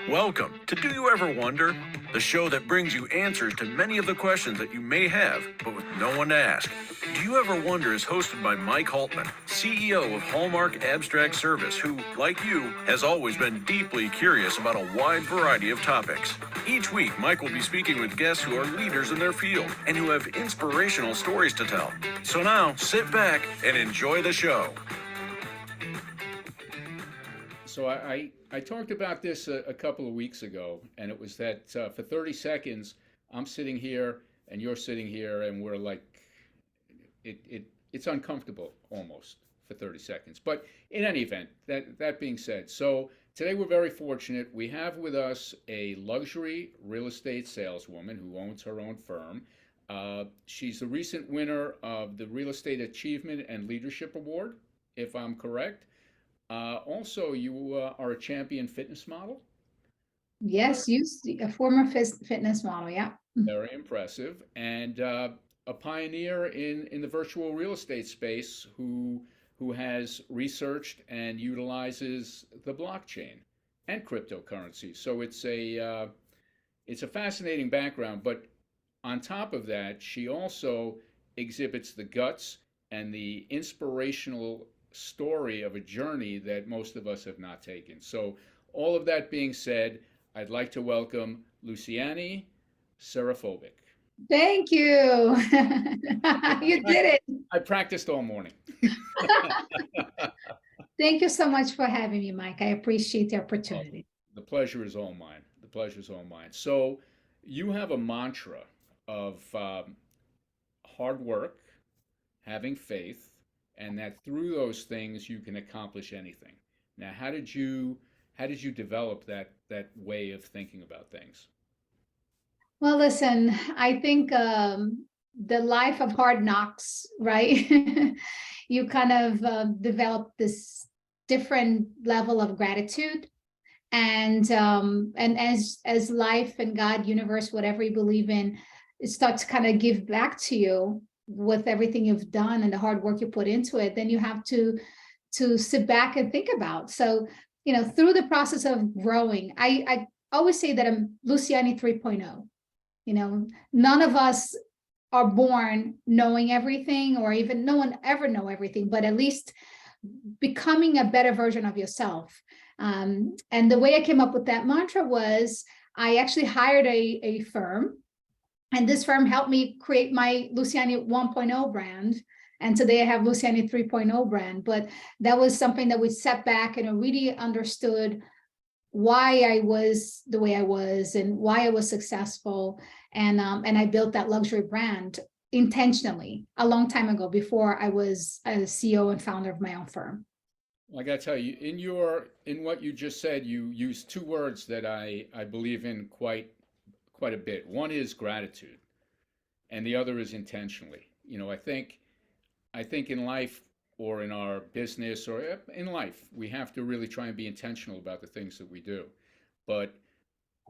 Welcome to Do You Ever Wonder? The show that brings you answers to many of the questions that you may have, but with no one to ask. Do You Ever Wonder is hosted by Mike Haltman, CEO of Hallmark Abstract Service, who, like you, has always been deeply curious about a wide variety of topics. Each week, Mike will be speaking with guests who are leaders in their field and who have inspirational stories to tell. So now, sit back and enjoy the show. So I talked about this a couple of weeks ago, and it was that for 30 seconds, I'm sitting here and you're sitting here, and we're like, it's uncomfortable almost for 30 seconds. But in any event, that being said, so today we're very fortunate. We have with us a luxury real estate saleswoman who owns her own firm. She's the recent winner of the Real Estate Achievement and Leadership Award, if I'm correct. Also, you are a champion fitness model. Yes, a former fitness model. Yeah. Very impressive. And a pioneer in the virtual real estate space who has researched and utilizes the blockchain and cryptocurrency. So it's a fascinating background. But on top of that, she also exhibits the guts and the inspirational story of a journey that most of us have not taken. So, all of that being said, I'd like to welcome Luciane Serifovic. Thank you. You did it. I practiced all morning. Thank you so much for having me, Mike. I appreciate the opportunity. The pleasure is all mine. The pleasure is all mine. So, you have a mantra of hard work, having faith, and that through those things you can accomplish anything. Now, how did you develop that way of thinking about things? Well, listen, I think the life of hard knocks, right? You kind of develop this different level of gratitude, and as life and God, universe, whatever you believe in, it starts to kind of give back to you with everything you've done and the hard work you put into it, then you have to sit back and think about. So, through the process of growing, I always say that I'm Luciane 3.0. None of us are born knowing everything, or even no one ever know everything, but at least becoming a better version of yourself. And the way I came up with that mantra was I actually hired a firm. And this firm helped me create my Luciane 1.0 brand. And today I have Luciane 3.0 brand. But that was something that we sat back and really understood why I was the way I was and why I was successful. And I built that luxury brand intentionally a long time ago, before I was a CEO and founder of my own firm. Well, I got to tell you, in what you just said, you used two words that I believe in quite a bit. One is gratitude, and the other is intentionally. I think in life, or in our business, or in life, we have to really try and be intentional about the things that we do. But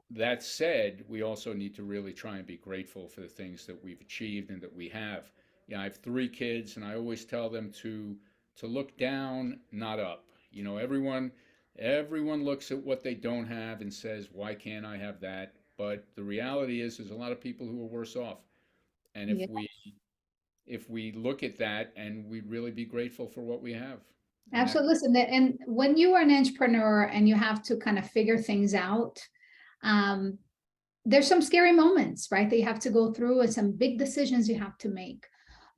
that said, we also need to really try and be grateful for the things that we've achieved and that we have. I have three kids, and I always tell them to look down, not up. Everyone looks at what they don't have and says, "Why can't I have that?" But the reality is, there's a lot of people who are worse off. And Yeah. if we look at that, and we really be grateful for what we have. Absolutely. Listen, and when you are an entrepreneur and you have to kind of figure things out, um, there's some scary moments, right? That you have to go through, and some big decisions you have to make.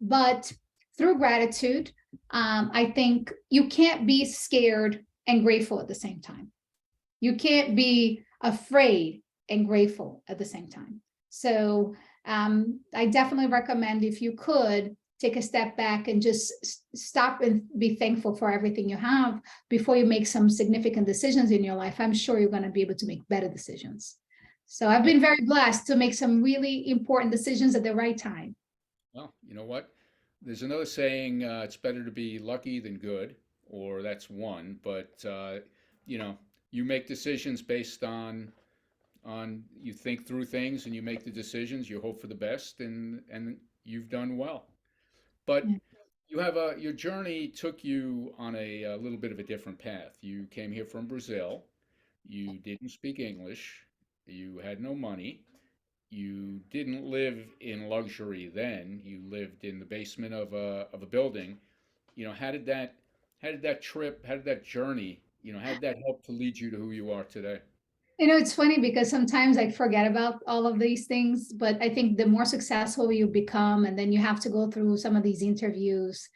But through gratitude, I think you can't be scared and grateful at the same time. You can't be afraid and grateful at the same time. So I definitely recommend, if you could, take a step back and just stop and be thankful for everything you have before you make some significant decisions in your life. I'm sure you're going to be able to make better decisions. So I've been very blessed to make some really important decisions at the right time. Well, you know what? There's another saying, it's better to be lucky than good, or that's one. But you make decisions based on you think through things, and you make the decisions, you hope for the best, and you've done well. But your journey took you on a little bit of a different path. You came here from Brazil. You didn't speak English. You had no money. You didn't live in luxury then. You lived in the basement of a building. How did that trip, how did that journey, how did that help to lead you to who you are today? It's funny because sometimes I forget about all of these things, but I think the more successful you become, and then you have to go through some of these interviews,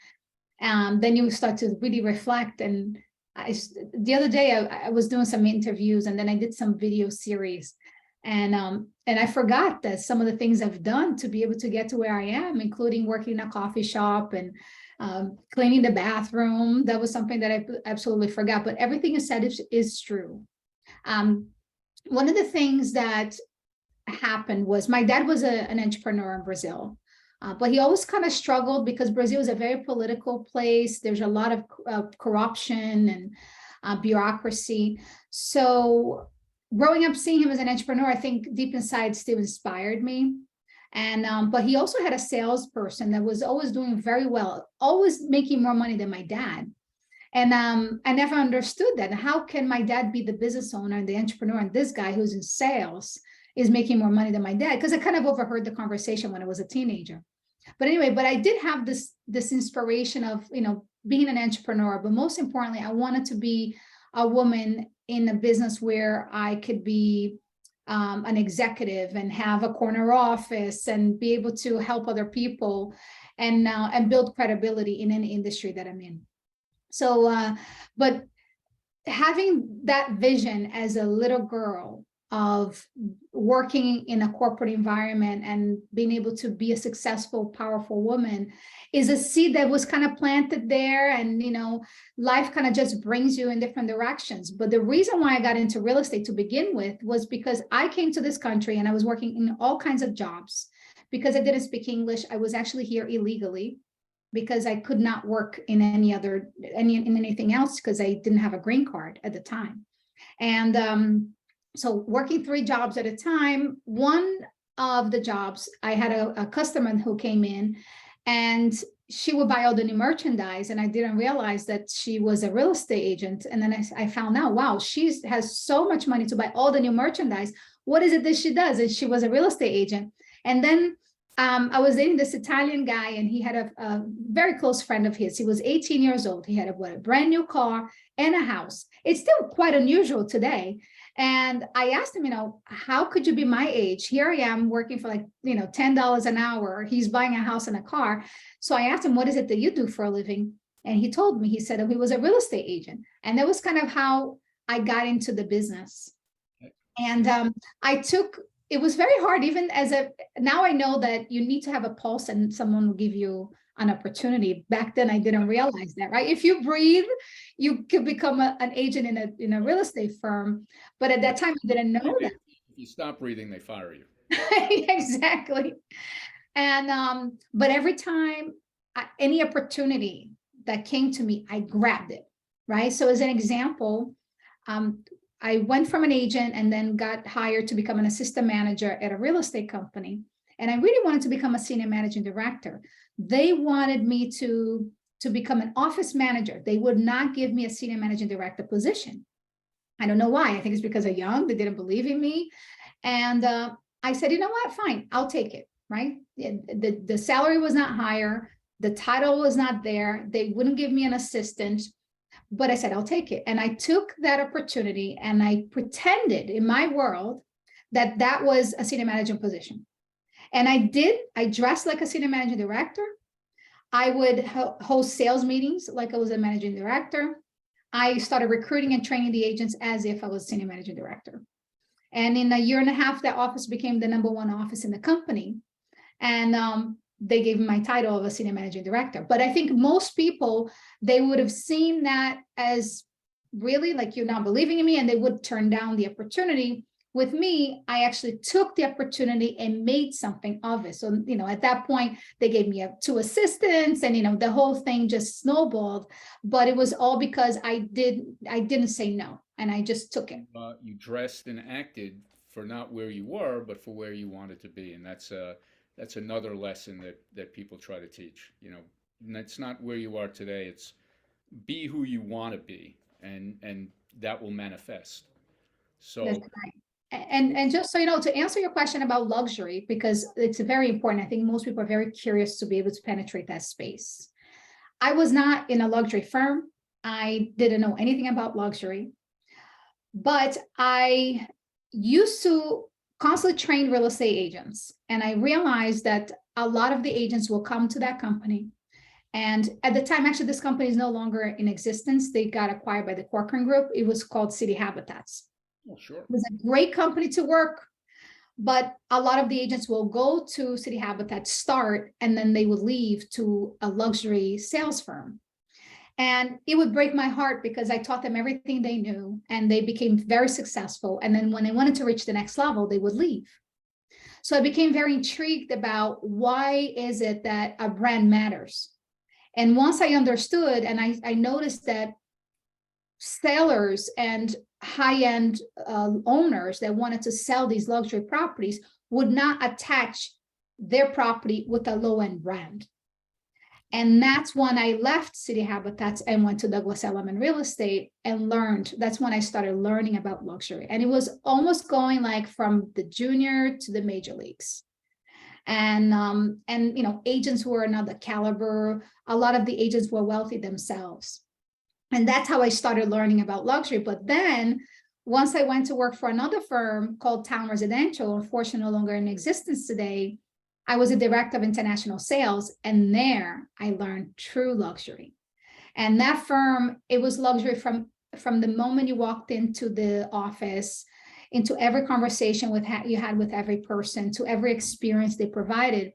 then you start to really reflect. And the other day I was doing some interviews, and then I did some video series, and I forgot that some of the things I've done to be able to get to where I am, including working in a coffee shop and cleaning the bathroom. That was something that I absolutely forgot. But everything you said is true. Um, One of the things that happened was my dad was an entrepreneur in Brazil, but he always kind of struggled because Brazil is a very political place. There's a lot of corruption and bureaucracy. So growing up, seeing him as an entrepreneur, I think deep inside still inspired me. And but he also had a salesperson that was always doing very well, always making more money than my dad. And I never understood that. How can my dad be the business owner and the entrepreneur, and this guy who's in sales is making more money than my dad? Because I kind of overheard the conversation when I was a teenager. But anyway, but I did have this inspiration of being an entrepreneur. But most importantly, I wanted to be a woman in a business where I could be an executive and have a corner office and be able to help other people and build credibility in any industry that I'm in. So, but having that vision as a little girl of working in a corporate environment and being able to be a successful, powerful woman is a seed that was kind of planted there. And, life kind of just brings you in different directions. But the reason why I got into real estate to begin with was because I came to this country and I was working in all kinds of jobs. Because I didn't speak English, I was actually here illegally, because I could not work in anything else because I didn't have a green card at the time. And so working 3 jobs at a time. One of the jobs, I had a customer who came in and she would buy all the new merchandise, and I didn't realize that she was a real estate agent. And then I found out, wow, she has so much money to buy all the new merchandise. What is it that she does? And she was a real estate agent. And then I was dating this Italian guy, and he had a very close friend of his. He was 18 years old. He had a brand new car and a house. It's still quite unusual today. And I asked him, how could you be my age? Here I am working for $10 an hour. He's buying a house and a car. So I asked him, what is it that you do for a living? And he told me, he said he was a real estate agent. And that was kind of how I got into the business. And it was very hard, even now I know that you need to have a pulse and someone will give you an opportunity. Back then, I didn't realize that, right? If you breathe, you could become an agent in a real estate firm. But at that time, I didn't know that. If you stop breathing, they fire you. Exactly. And but every time, any opportunity that came to me, I grabbed it, right? So as an example, I went from an agent and then got hired to become an assistant manager at a real estate company. And I really wanted to become a senior managing director. They wanted me to become an office manager. They would not give me a senior managing director position. I don't know why. I think it's because I'm young. They didn't believe in me. And I said, you know what? Fine, I'll take it, right? The salary was not higher. The title was not there. They wouldn't give me an assistant. But I said, I'll take it. And I took that opportunity and I pretended in my world that that was a senior managing position. And I dressed like a senior managing director. I would host sales meetings like I was a managing director. I started recruiting and training the agents as if I was senior managing director. And in a year and a half, that office became the #1 office in the company. And they gave me my title of a senior managing director. But I think most people, they would have seen that as really like, you're not believing in me, and they would turn down the opportunity. With me, I actually took the opportunity and made something of it. So, at that point, they gave me 2 assistants, and, the whole thing just snowballed. But it was all because I didn't say no, and I just took it. You dressed and acted for not where you were, but for where you wanted to be. And that's another lesson that people try to teach. And it's not where you are today. It's be who you want to be, and that will manifest. So right. And just so you know, to answer your question about luxury, because it's very important, I think most people are very curious to be able to penetrate that space. I was not in a luxury firm. I didn't know anything about luxury, but I used to constantly train real estate agents. And I realized that a lot of the agents will come to that company. And at the time, actually, this company is no longer in existence. They got acquired by the Corcoran Group. It was called City Habitats. oh, sure. It was a great company to work, but a lot of the agents will go to City Habitat, start, and then they would leave to a luxury sales firm. And it would break my heart because I taught them everything they knew and they became very successful. And then when they wanted to reach the next level, they would leave. So I became very intrigued about why is it that a brand matters. And once I understood, and I noticed that sellers and high-end owners that wanted to sell these luxury properties would not attach their property with a low-end brand. And that's when I left City Habitats and went to Douglas Elliman Real Estate and learned. That's when I started learning about luxury. And it was almost going like from the junior to the major leagues. And you know, agents who were another caliber, a lot of the agents were wealthy themselves. And that's how I started learning about luxury. But then once I went to work for another firm called Town Residential, unfortunately no longer in existence today, I was a director of international sales, and there I learned true luxury. And that firm, it was luxury from the moment you walked into the office, into every conversation you had with every person, to every experience they provided.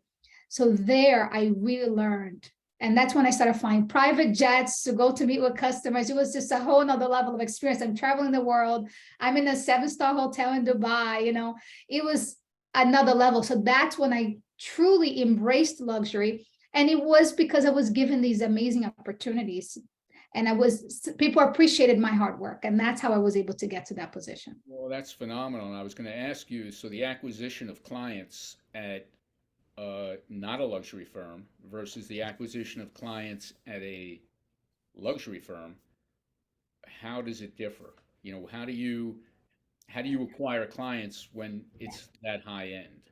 So there I really learned. And that's when I started flying private jets to go to meet with customers. It was just a whole nother level of experience. I'm traveling the world. I'm in a 7-star hotel in Dubai, you know, it was another level. So that's when I truly embraced luxury. And it was because I was given these amazing opportunities. And people appreciated my hard work. And that's how I was able to get to that position. Well, that's phenomenal. And I was going to ask you, so the acquisition of clients at not a luxury firm versus the acquisition of clients at a luxury firm, how does it differ? You know, how do you acquire clients when it's that high end?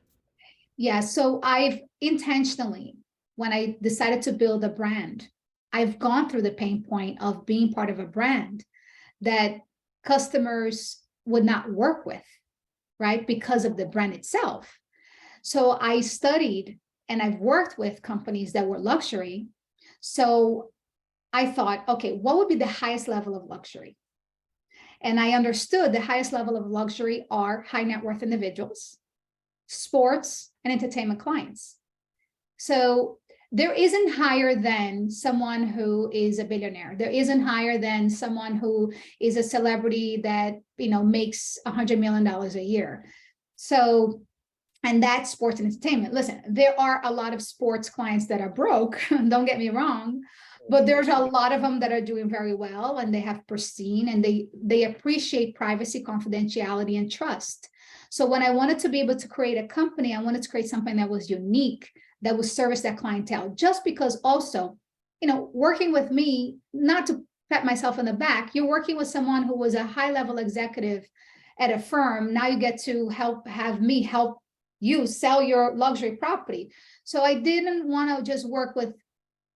Yeah, so I've intentionally, when I decided to build a brand, I've gone through the pain point of being part of a brand that customers would not work with, right? Because of the brand itself. So I studied and I've worked with companies that were luxury. So I thought, okay, what would be the highest level of luxury? And I understood the highest level of luxury are high net worth individuals, sports, and entertainment clients. So there isn't higher than someone who is a billionaire. There isn't higher than someone who is a celebrity that, you know, makes $100 million a year. So, and that's sports and entertainment. Listen, there are a lot of sports clients that are broke, don't get me wrong, but there's a lot of them that are doing very well and they have pristine and they appreciate privacy, confidentiality, and trust. So when I wanted to be able to create a company, I wanted to create something that was unique, that would service that clientele, just because also, you know, working with me, not to pat myself on the back, you're working with someone who was a high level executive at a firm. Now you get to have me help you sell your luxury property. So I didn't want to just work with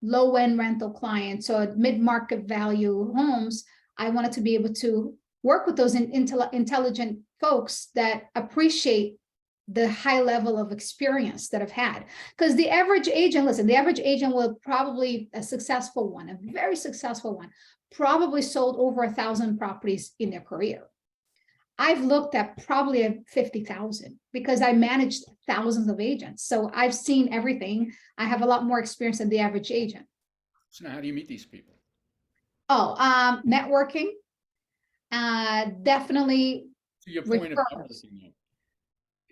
low-end rental clients or mid-market value homes. I wanted to be able to work with those intelligent folks that appreciate the high level of experience that I've had. Because the average agent, listen, the average agent will probably, a successful one, a very successful one, probably sold over 1,000 properties in their career. I've looked at probably at 50,000 because I managed thousands of agents. So I've seen everything. I have a lot more experience than the average agent. So now how do you meet these people? Oh, networking. Definitely. To your point of referrals. networking,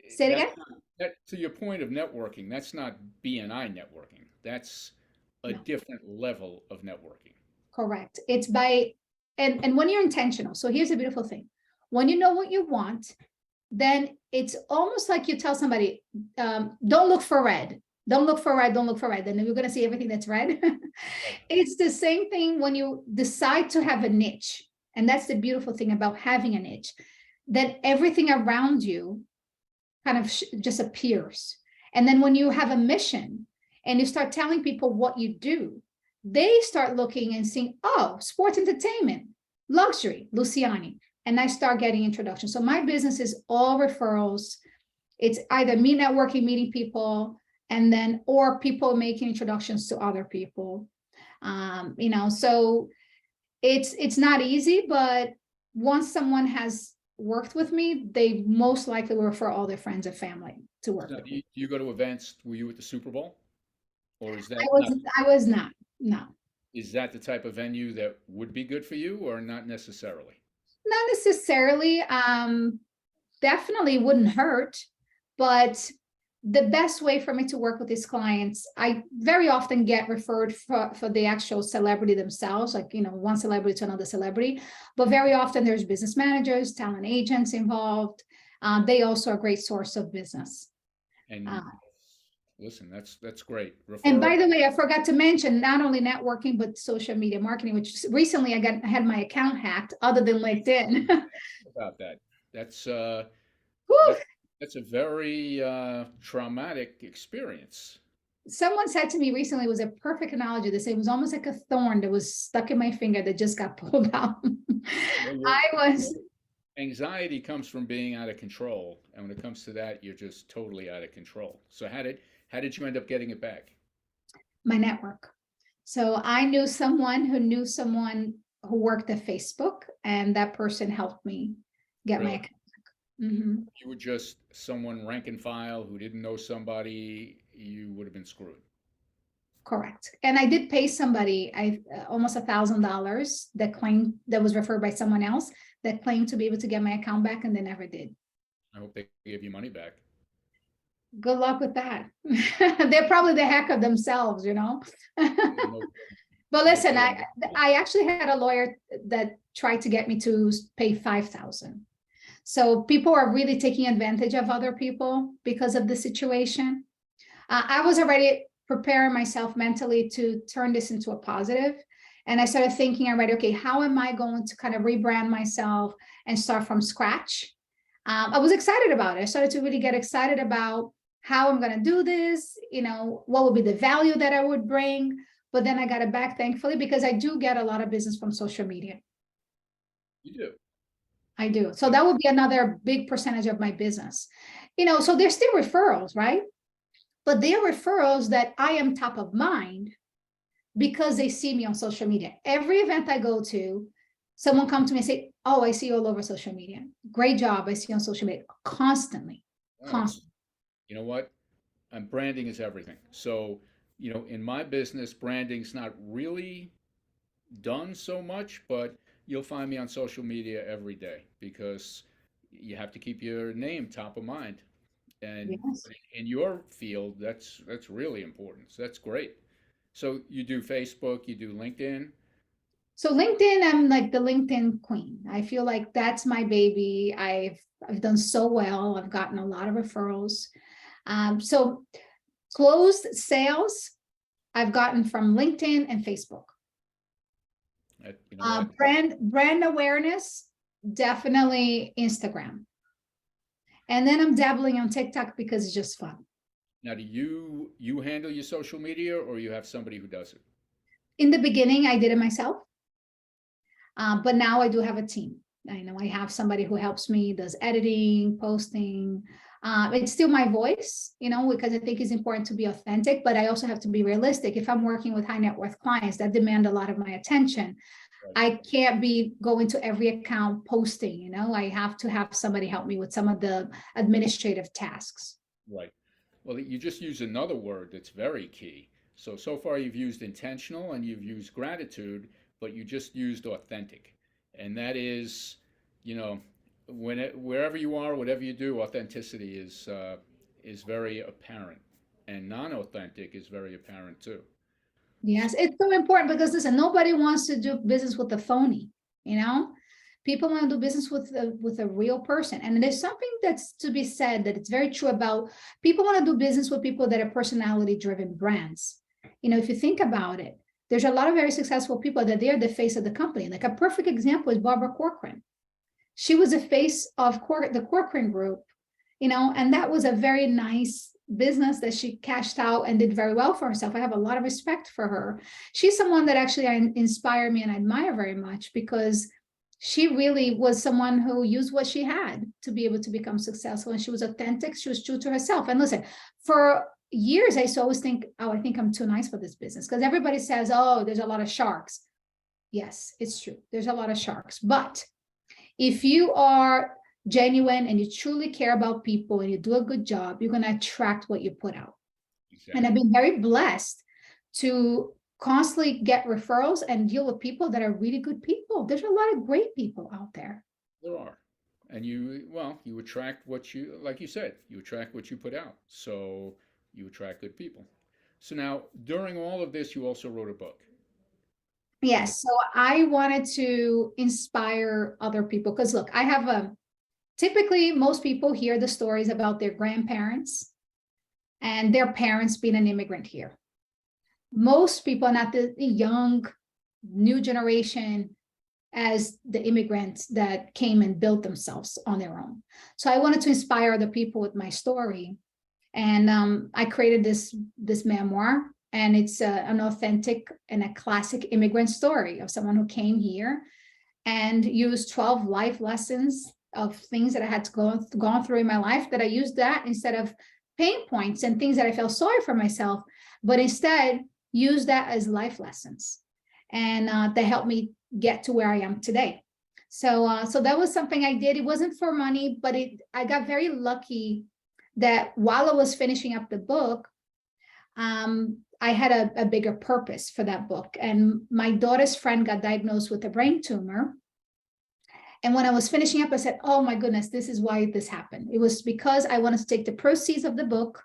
Say it again? to your point of networking, that's not BNI networking. That's a No. different level of networking. Correct. It's by, and when you're intentional. So here's the beautiful thing. When you know what you want, then it's almost like you tell somebody, don't look for red. Don't look for red. Don't look for red. Then you're going to see everything that's red. It's the same thing when you decide to have a niche. And that's the beautiful thing about having a niche. then everything around you kind of just appears. And then when you have a mission and you start telling people what you do, they start looking and seeing, oh, sports entertainment, luxury, Luciane. And I start getting introductions. So my business is all referrals. It's either me networking, meeting people, and then, or people making introductions to other people. You know, so it's not easy, but once someone has worked with me, they most likely will refer all their friends and family to work Now, with do me. you go to events? Were you at the Super Bowl? Or I was not, no. is that the type of venue that would be good for you or not necessarily? Not necessarily. Definitely wouldn't hurt, but the best way for me to work with these clients, I very often get referred for the actual celebrity themselves, like, you know, one celebrity to another celebrity, but very often there's business managers, talent agents involved. They also are a great source of business. And Uh, listen, that's great. and Referral by the way, I forgot to mention not only networking, but social media marketing, which recently I had my account hacked other than LinkedIn. about that. That's Whew. that's a very traumatic experience. Someone said to me recently, it was a perfect analogy. They said it was almost like a thorn that was stuck in my finger that just got pulled out. I was. Anxiety comes from being out of control, and when it comes to that, you're just totally out of control. So how did you end up getting it back? My network. So I knew someone who worked at Facebook, and that person helped me get my Really? account. Mm-hmm. If you were just someone rank and file who didn't know somebody, you would have been screwed. Correct. And I did pay somebody almost $1,000 that was referred by someone else that claimed to be able to get my account back, and they never did. I hope they gave you money back. Good luck with that. They're probably the hacker themselves, you know. No, But no listen, kidding. I actually had a lawyer that tried to get me to pay $5,000. So people are really taking advantage of other people because of the situation. I was already preparing myself mentally to turn this into a positive. And I started thinking already, okay, how am I going to kind of rebrand myself and start from scratch? I was excited about it. I started to really get excited about how I'm going to do this, you know, what would be the value that I would bring. But then I got it back, thankfully, because I do get a lot of business from social media. You do. I do. So that would be another big percentage of my business. You know, so there's still referrals, right? But they're referrals that I am top of mind because they see me on social media. Every event I go to, someone comes to me and say, oh, I see you all over social media. Great job. I see you on social media constantly. Constantly. You know what? And branding is everything. So, in my business, branding's not really done so much, but you'll find me on social media every day because you have to keep your name top of mind. And Yes. in your field, that's really important. So that's great. So you do Facebook, you do LinkedIn. So LinkedIn, I'm like the LinkedIn queen. I feel like that's my baby. I've done so well. I've gotten a lot of referrals. So closed sales, I've gotten from LinkedIn and Facebook. You know what? Brand awareness, definitely Instagram. And then I'm dabbling on TikTok because it's just fun. Now, do you handle your social media or you have somebody who does it? In the beginning, I did it myself, but now I do have a team. I know I have somebody who helps me, does editing, posting. It's still my voice, you know, because I think it's important to be authentic, but I also have to be realistic. If I'm working with high net worth clients that demand a lot of my attention, Right. I can't be going to every account posting, you know, I have to have somebody help me with some of the administrative tasks. Right. Well, you just used another word that's very key. So far you've used intentional and you've used gratitude, but you just used authentic. And that is, wherever you are, whatever you do, authenticity is very apparent, and non-authentic is very apparent too. Yes, it's so important because listen, nobody wants to do business with a phony, you know? People want to do business with a real person. And there's something that's to be said that it's very true about people want to do business with people that are personality-driven brands. You know, if you think about it, there's a lot of very successful people that they're the face of the company. Like a perfect example is Barbara Corcoran. She was the face of the Corcoran Group, and that was a very nice business that she cashed out and did very well for herself. I have a lot of respect for her. She's someone that actually inspire me and admire very much, because she really was someone who used what she had to be able to become successful. And she was authentic. She was true to herself. And listen, for years, I used to always think, oh, I think I'm too nice for this business, because everybody says, oh, there's a lot of sharks. Yes, it's true. There's a lot of sharks. But if you are genuine and you truly care about people and you do a good job, you're going to attract what you put out. Exactly. And I've been very blessed to constantly get referrals and deal with people that are really good people. There's a lot of great people out there. There are. And you attract what you, like you said, you attract what you put out. So you attract good people. So now, during all of this, you also wrote a book. Yes. So I wanted to inspire other people, because look, I have typically most people hear the stories about their grandparents and their parents being an immigrant here. Most people, not the young new generation, as the immigrants that came and built themselves on their own. So I wanted to inspire other people with my story. And I created this memoir, and it's an authentic and a classic immigrant story of someone who came here and used 12 life lessons of things that I had to gone through in my life, that I used that instead of pain points and things that I felt sorry for myself, but instead use that as life lessons. And that helped me get to where I am today. So that was something I did. It wasn't for money, but I got very lucky that while I was finishing up the book, I had a bigger purpose for that book. And my daughter's friend got diagnosed with a brain tumor. And when I was finishing up, I said, oh my goodness, this is why this happened. It was because I wanted to take the proceeds of the book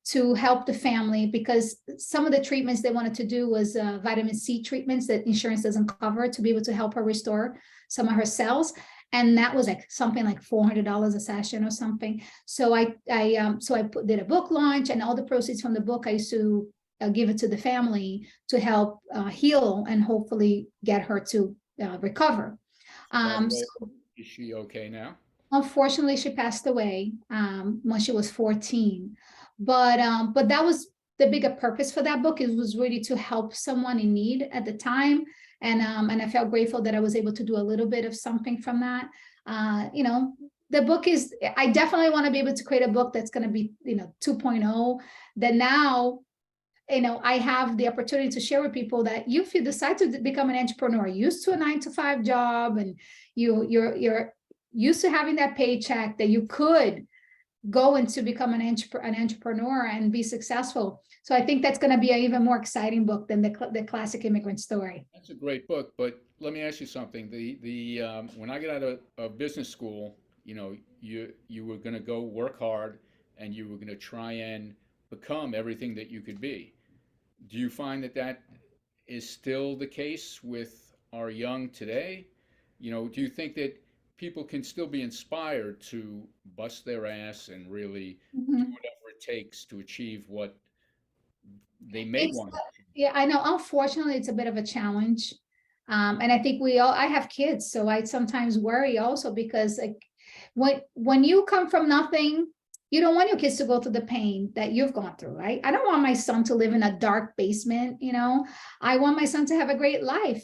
to help the family, because some of the treatments they wanted to do was vitamin C treatments that insurance doesn't cover, to be able to help her restore some of her cells. And that was like something like $400 a session or something. So I did a book launch, and all the proceeds from the book, I used to give it to the family to help heal and hopefully get her to recover. Is she okay now? Unfortunately, she passed away when she was 14. But that was the bigger purpose for that book. It was really to help someone in need at the time. And I felt grateful that I was able to do a little bit of something from that. The book is, I definitely want to be able to create a book that's going to be, 2.0, that now, I have the opportunity to share with people that if you decide to become an entrepreneur, used to a 9-to-5 job, and you're used to having that paycheck, that you could go into become an entrepreneur and be successful. So I think that's going to be an even more exciting book than the classic immigrant story. That's a great book, but let me ask you something. When I got out of business school, you were going to go work hard, and you were going to try and become everything that you could be. Do you find that is still the case with our young today? Do you think that people can still be inspired to bust their ass and really do whatever it takes to achieve what they may want to achieve? Yeah, I know. Unfortunately, it's a bit of a challenge. And I think I have kids, so I sometimes worry also, because like when you come from nothing, you don't want your kids to go through the pain that you've gone through, right? I don't want my son to live in a dark basement, I want my son to have a great life.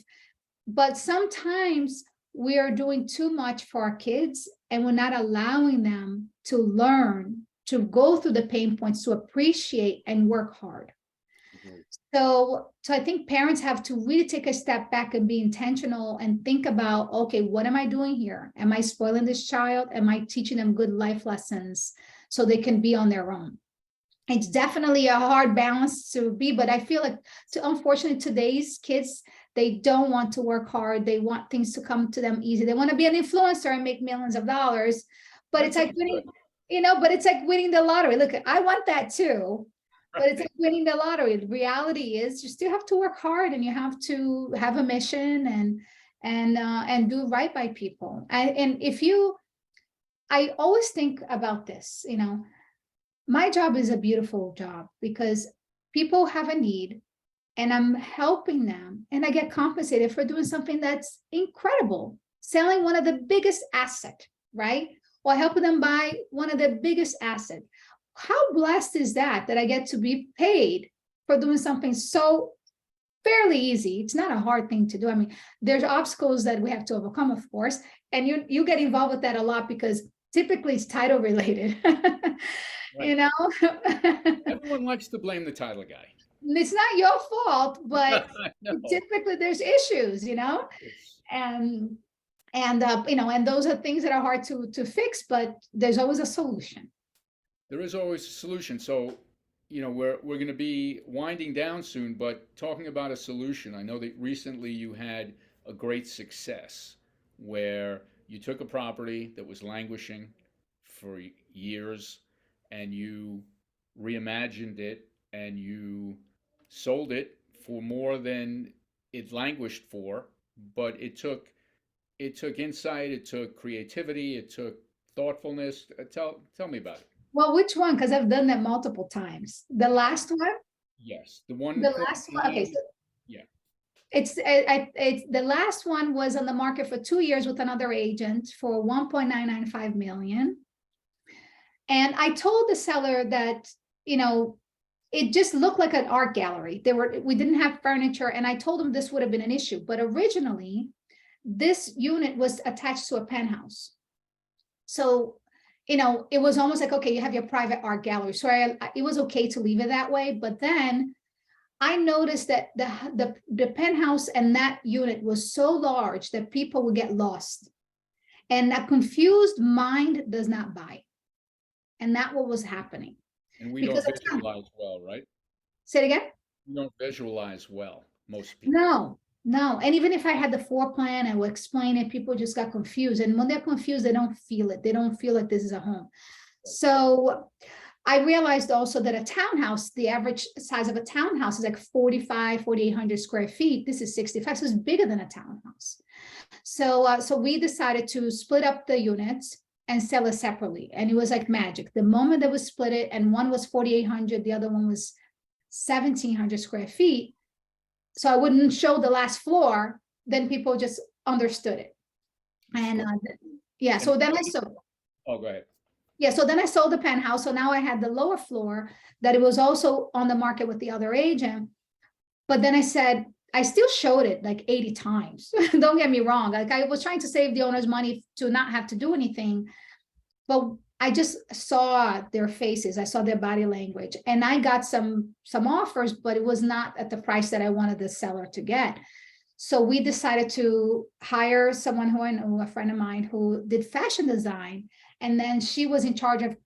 But sometimes we are doing too much for our kids, and we're not allowing them to learn, to go through the pain points, to appreciate and work hard. So I think parents have to really take a step back and be intentional and think about, okay, what am I doing here? Am I spoiling this child? Am I teaching them good life lessons so they can be on their own? It's definitely a hard balance to be, but I feel like, unfortunately, today's kids, they don't want to work hard. They want things to come to them easy. They want to be an influencer and make millions of dollars, but it's like winning, but it's like winning the lottery. Look, I want that too, but it's like winning the lottery. The reality is you still have to work hard, and you have to have a mission and do right by people. I always think about this, my job is a beautiful job, because people have a need and I'm helping them, and I get compensated for doing something that's incredible selling one of the biggest asset, right? Or helping them buy one of the biggest asset. How blessed is that I get to be paid for doing something so fairly easy? It's not a hard thing to do. I mean, there's obstacles that we have to overcome, of course, and you get involved with that a lot because typically it's title related. Right. You know, Everyone likes to blame the title guy. it's not your fault, but No. typically there's issues, and and those are things that are hard to fix, but there's always a solution. There is always a solution. So, we're going to be winding down soon, but talking about a solution. I know that recently you had a great success where you took a property that was languishing for years and you reimagined it and you sold it for more than it languished for, but it took insight, it took creativity, it took thoughtfulness. Tell me about it. Well, which one? Because I've done that multiple times. The last one? Yes, the one. The last one. Okay, so yeah, it's the last one was on the market for 2 years with another agent for 1.995 million. And I told the seller that, it just looked like an art gallery. We didn't have furniture, and I told him this would have been an issue. But originally, this unit was attached to a penthouse. So, it was almost like, okay, you have your private art gallery. So it was okay to leave it that way. But then I noticed that the penthouse and that unit was so large that people would get lost. And a confused mind does not buy. And that's what was happening. and we don't visualize well, right? Say it again? We don't visualize well, most people. No. And even if I had the floor plan, I would explain it, people just got confused. And when they're confused, they don't feel it. They don't feel like this is a home. So I realized also that a townhouse, the average size of a townhouse is like 4,800 square feet. This is 65, so it's bigger than a townhouse. So we decided to split up the units and sell it separately. And it was like magic. The moment that we split it, and one was 4,800, the other one was 1,700 square feet. So I wouldn't show the last floor, then people just understood it. And so then I sold. Oh, go ahead. Yeah, so then I sold the penthouse. So now I had the lower floor that it was also on the market with the other agent. But then I said, I still showed it like 80 times. Don't get me wrong. Like, I was trying to save the owner's money to not have to do anything. But I just saw their faces. I saw their body language. And I got some offers, but it was not at the price that I wanted the seller to get. So we decided to hire someone who I know, a friend of mine, who did fashion design. And then she was in charge of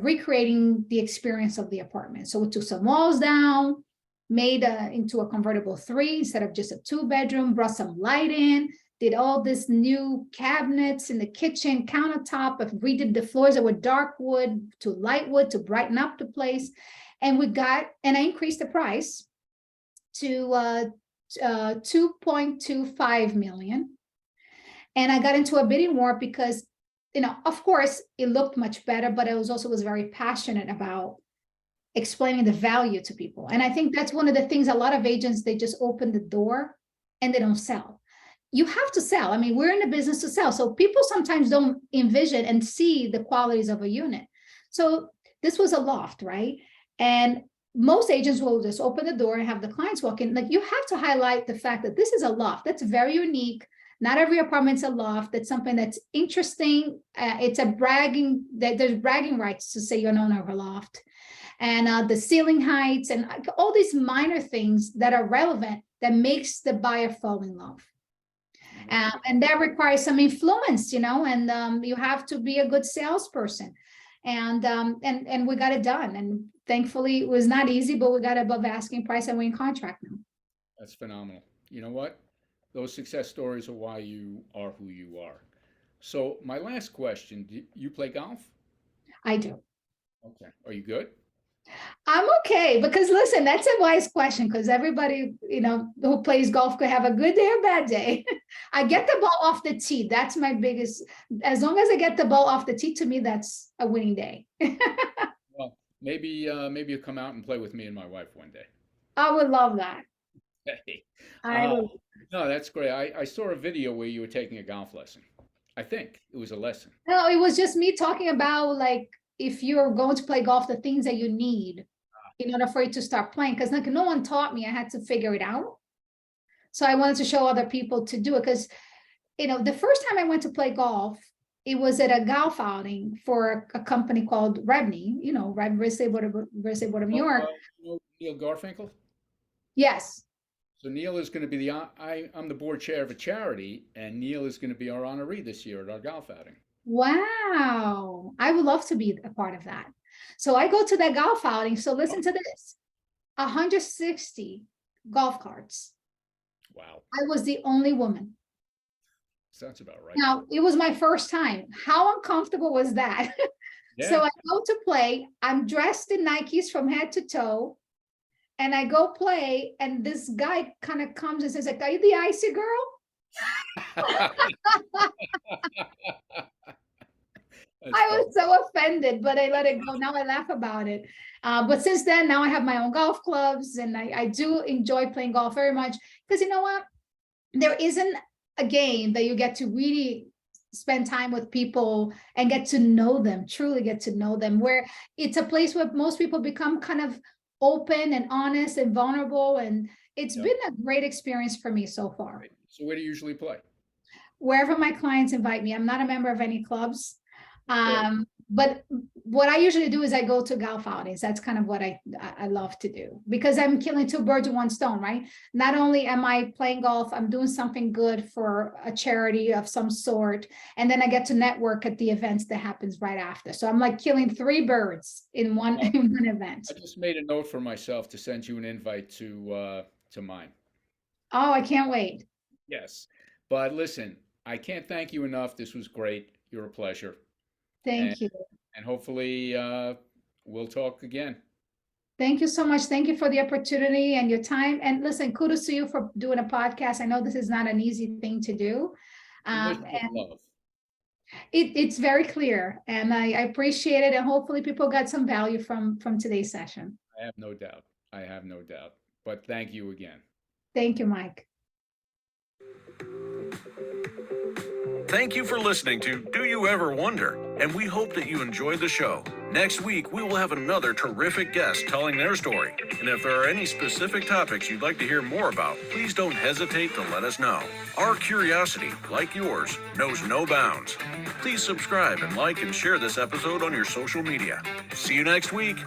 recreating the experience of the apartment. So we took some walls down, made into a convertible 3 instead of just a 2-bedroom, brought some light in, did all this new cabinets in the kitchen, countertop, redid the floors that were dark wood to light wood to brighten up the place. And I increased the price to 2.25 million. And I got into a bidding war because, of course, it looked much better, but I was very passionate about explaining the value to people. And I think that's one of the things, a lot of agents, they just open the door and they don't sell. You have to sell. I mean, we're in the business to sell. So people sometimes don't envision and see the qualities of a unit. So this was a loft, right? And most agents will just open the door and have the clients walk in. Like, you have to highlight the fact that this is a loft. That's very unique. Not every apartment's a loft. That's something that's interesting. It's there's bragging rights to say you're an owner of a loft. And the ceiling heights and all these minor things that are relevant that makes the buyer fall in love. And that requires some influence, and you have to be a good salesperson. And we got it done. And thankfully, it was not easy, but we got above asking price and we're in contract now. That's phenomenal. You know what? Those success stories are why you are who you are. So my last question, do you play golf? I do. Okay. Are you good? I'm okay, because listen, that's a wise question, because everybody, who plays golf could have a good day or bad day. I get the ball off the tee. That's my biggest, as long as I get the ball off the tee, to me, that's a winning day. Well, maybe you'll come out and play with me and my wife one day. I would love that. Hey. I Uh, no, that's great. I saw a video where you were taking a golf lesson. I think it was a lesson. No, it was just me talking about like if you're going to play golf, the things that you need in order for you to start playing. Because like no one taught me, I had to figure it out. So I wanted to show other people to do it. Because the first time I went to play golf, it was at a golf outing for a company called Rebney, Real Estate Board of New Oh, York. Neil Garfinkel? Yes. So Neil is going to be I'm the board chair of a charity, and Neil is going to be our honoree this year at our golf outing. Wow. I would love to be a part of that. So I go to that golf outing. So listen to this, 160 golf carts. Wow. I was the only woman. Sounds about right. Now, it was my first time. How uncomfortable was that? Yeah. So I go to play. I'm dressed in Nikes from head to toe. And I go play. And this guy kind of comes and says, like, are you the icy girl? I was so offended, but I let it go. Now I laugh about it. But since then, now I have my own golf clubs. And I do enjoy playing golf very much. Because you know what? There isn't a game that you get to really spend time with people and get to know them, truly get to know them, where it's a place where most people become kind of open and honest and vulnerable. And it's been a great experience for me so far. So where do you usually play? Wherever my clients invite me. I'm not a member of any clubs. But what I usually do is I go to golf outings. That's kind of what I love to do, because I'm killing two birds with one stone, right? Not only am I playing golf, I'm doing something good for a charity of some sort. And then I get to network at the events that happens right after. So I'm like killing three birds in one event. I just made a note for myself to send you an invite to mine. Oh, I can't wait. Yes. But listen, I can't thank you enough. This was great. You're a pleasure. Thank you. And hopefully we'll talk again. Thank you so much. Thank you for the opportunity and your time. And listen, kudos to you for doing a podcast. I know this is not an easy thing to do. And it's very clear, and I appreciate it. And hopefully people got some value from today's session. I have no doubt. I have no doubt. But thank you again. Thank you, Mike. Thank you for listening to Do You Ever Wonder? And we hope that you enjoyed the show. Next week, we will have another terrific guest telling their story. And if there are any specific topics you'd like to hear more about, please don't hesitate to let us know. Our curiosity, like yours, knows no bounds. Please subscribe and like and share this episode on your social media. See you next week.